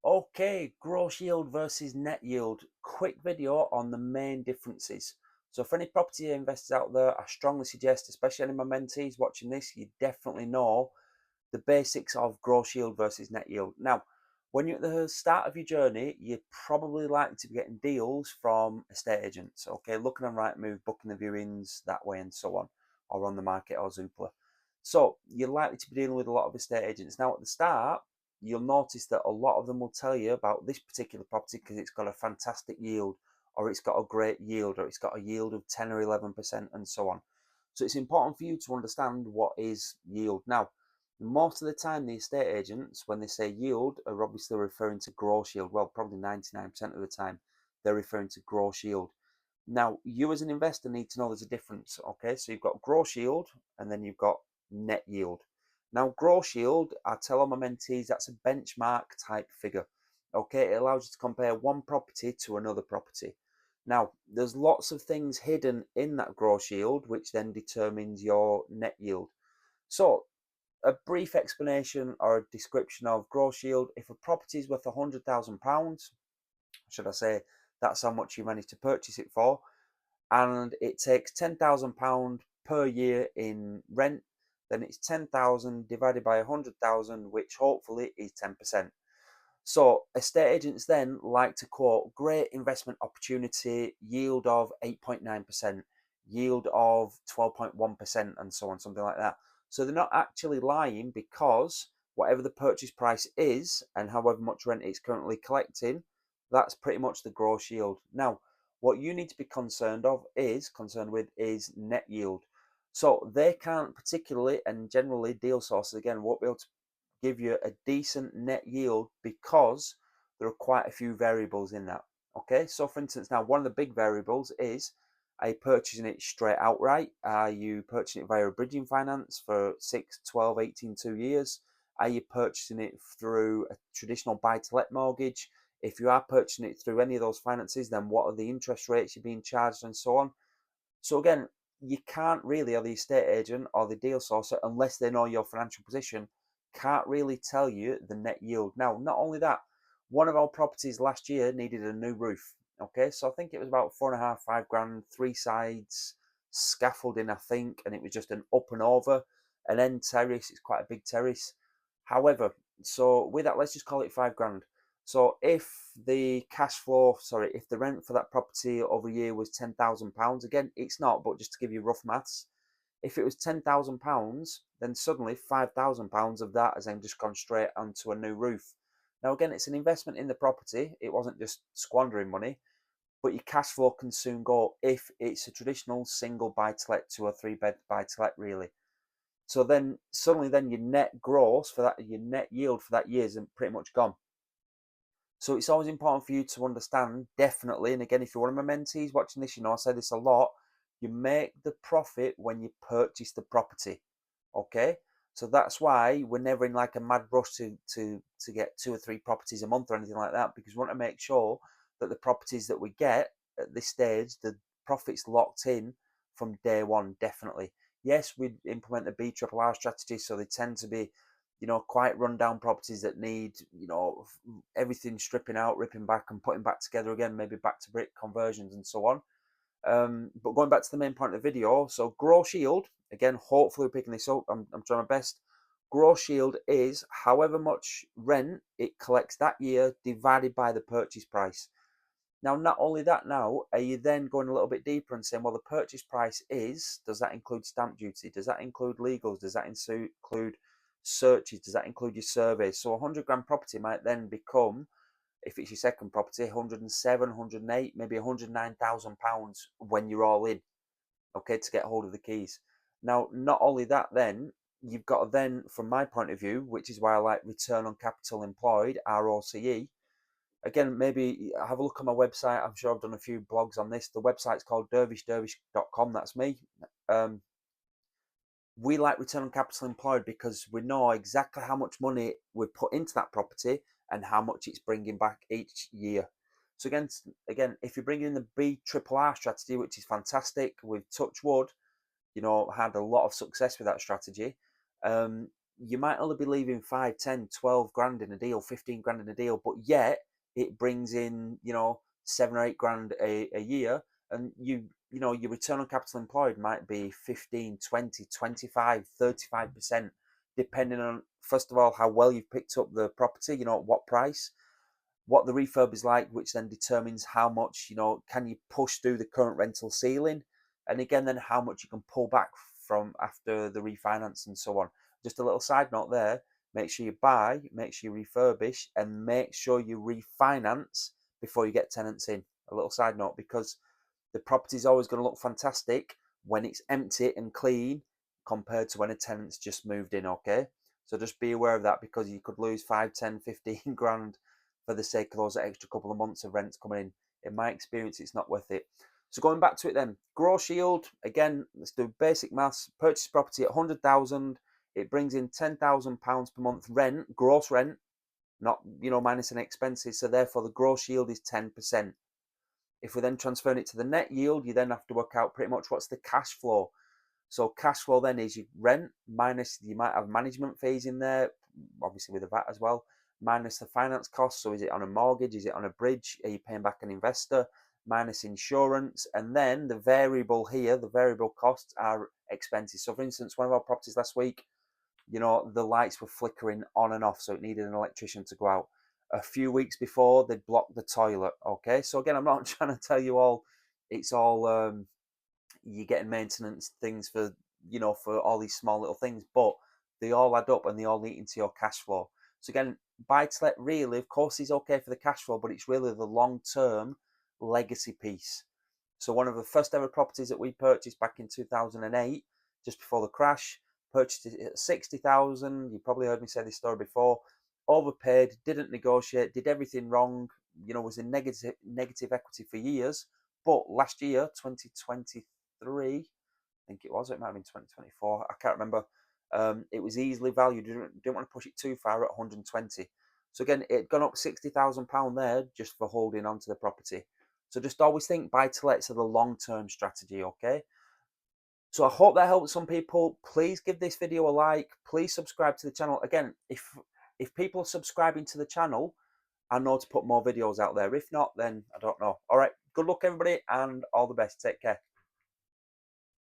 Okay, gross yield versus net yield. Quick video on the main differences. So for any property investors out there, I strongly suggest, especially any of my mentees watching this, you definitely know the basics of gross yield versus net yield. Now, when you're at the start of your journey, you're probably likely to be getting deals from estate agents, okay, looking on Rightmove, booking the viewings that way and so on, or on the market or Zoopla. So you're likely to be dealing with a lot of estate agents. Now, at the start, you'll notice that a lot of them will tell you about this particular property because it's got a fantastic yield, or it's got a great yield, or it's got a yield of 10 or 11%, and so on. So it's important for you to understand what is yield. Now, most of the time, the estate agents, when they say yield, are obviously referring to gross yield. Well, probably 99% of the time, they're referring to gross yield. Now, you as an investor need to know there's a difference. Okay, so you've got gross yield and then you've got net yield. Now, gross yield, I tell all my mentees that's a benchmark type figure. Okay, it allows you to compare one property to another property. Now, there's lots of things hidden in that gross yield, which then determines your net yield. So, a brief explanation or a description of gross yield: if a property is worth £100,000, should I say, that's how much you manage to purchase it for, and it takes £10,000 per year in rent, then it's 10,000 divided by 100,000, which hopefully is 10%. So estate agents then like to quote great investment opportunity, yield of 8.9%, yield of 12.1%, and so on, something like that. So they're not actually lying, because whatever the purchase price is and however much rent it's currently collecting, that's pretty much the gross yield. Now, what you need to be concerned with is net yield. So they can't particularly, and generally deal sources again won't be able to give you a decent net yield because there are quite a few variables in that. Okay, so for instance, now one of the big variables is, are you purchasing it straight outright? Are you purchasing it via a bridging finance for 6, 12, 18, 2 years? Are you purchasing it through a traditional buy to let mortgage? If you are purchasing it through any of those finances, then what are the interest rates you're being charged, and so on. So again, you can't really, or the estate agent or the deal sourcer, unless they know your financial position, can't really tell you the net yield. Now, not only that, one of our properties last year needed a new roof. Okay, so I think it was about 4.5, 5 grand, three sides, scaffolding, I think, and it was just an up and over, an end terrace. It's quite a big terrace. However, so with that, let's just call it 5 grand. So if the cash flow, sorry, if the rent for that property over a year was £10,000, again, it's not, but just to give you rough maths, if it was £10,000, then suddenly £5,000 of that has then just gone straight onto a new roof. Now, again, it's an investment in the property. It wasn't just squandering money, but your cash flow can soon go if it's a traditional single buy to let, 2 or 3 bed buy to let, really. So then suddenly, then your net gross for that, your net yield for that year is pretty much gone. So it's always important for you to understand, definitely, and again, if you're one of my mentees watching this, you know I say this a lot, you make the profit when you purchase the property. Okay? So that's why we're never in like a mad rush to get 2 or 3 properties a month or anything like that, because we want to make sure that the properties that we get at this stage, the profit's locked in from day one, definitely. Yes, we implement the BRRR strategy, so they tend to be, quite rundown properties that need, everything stripping out, ripping back, and putting back together again, maybe back to brick conversions and so on. But going back to the main point of the video, so gross yield, again, hopefully we're picking this up. I'm trying my best. Gross yield is however much rent it collects that year divided by the purchase price. Now, not only that, now, are you then going a little bit deeper and saying, well, the purchase price does that include stamp duty? Does that include legals? Does that include searches? Does that include your surveys? So a 100 grand property might then become, if it's your second property, 107, 108, maybe £109,000 when you're all in, okay, to get hold of the keys. Now, not only that, then you've got to then, from my point of view, which is why I like return on capital employed, ROCE. Again, maybe have a look on my website. I'm sure I've done a few blogs on this. The website's called dervishdervish.com. That's me. Um, we like return on capital employed because we know exactly how much money we put into that property and how much it's bringing back each year. So again, if you're bringing in the BRRR strategy, which is fantastic, with touch wood, had a lot of success with that strategy. Um, you might only be leaving 5, 10, 12 grand in a deal, 15 grand in a deal, but yet it brings in, 7 or 8 grand a year. And your return on capital employed might be 15, 20, 25, 35%, depending on, first of all, how well you've picked up the property, at what price, what the refurb is like, which then determines how much, can you push through the current rental ceiling, and again, then how much you can pull back from after the refinance and so on. Just a little side note there: make sure you buy, make sure you refurbish, and make sure you refinance before you get tenants in. A little side note, because the property is always going to look fantastic when it's empty and clean compared to when a tenant's just moved in. Okay, so just be aware of that, because you could lose 5, 10, 15 grand for the sake of those extra couple of months of rents coming in. In my experience, it's not worth it. So going back to it then, gross yield, again, let's do basic maths. Purchase property at 100,000, it brings in £10,000 per month rent, gross rent, not, minus any expenses. So therefore the gross yield is 10%. If we then transfer it to the net yield, you then have to work out pretty much what's the cash flow. So cash flow then is your rent minus, you might have management fees in there, obviously with the VAT as well, minus the finance costs. So is it on a mortgage? Is it on a bridge? Are you paying back an investor? Minus insurance. And then the variable here, the variable costs are expenses. So for instance, one of our properties last week, the lights were flickering on and off, so it needed an electrician to go out. A few weeks before, they'd blocked the toilet. Okay, so again, I'm not trying to tell you all, it's all you're getting maintenance things for, for all these small little things, but they all add up and they all eat into your cash flow. So again, buy to let really, of course, is okay for the cash flow, but it's really the long-term legacy piece. So one of the first ever properties that we purchased back in 2008, just before the crash, purchased it at 60,000. You probably heard me say this story before. Overpaid, didn't negotiate, did everything wrong, was in negative equity for years. But last year, 2023, I think it might have been 2024, I can't remember. It was easily valued. Didn't want to push it too far at 120. So again, it had gone up £60,000 there just for holding on to the property. So just always think buy to lets are the long-term strategy, okay? So I hope that helps some people. Please give this video a like. Please subscribe to the channel. Again, if people are subscribing to the channel, I know to put more videos out there. If not, then I don't know. All right, good luck everybody and all the best. Take care.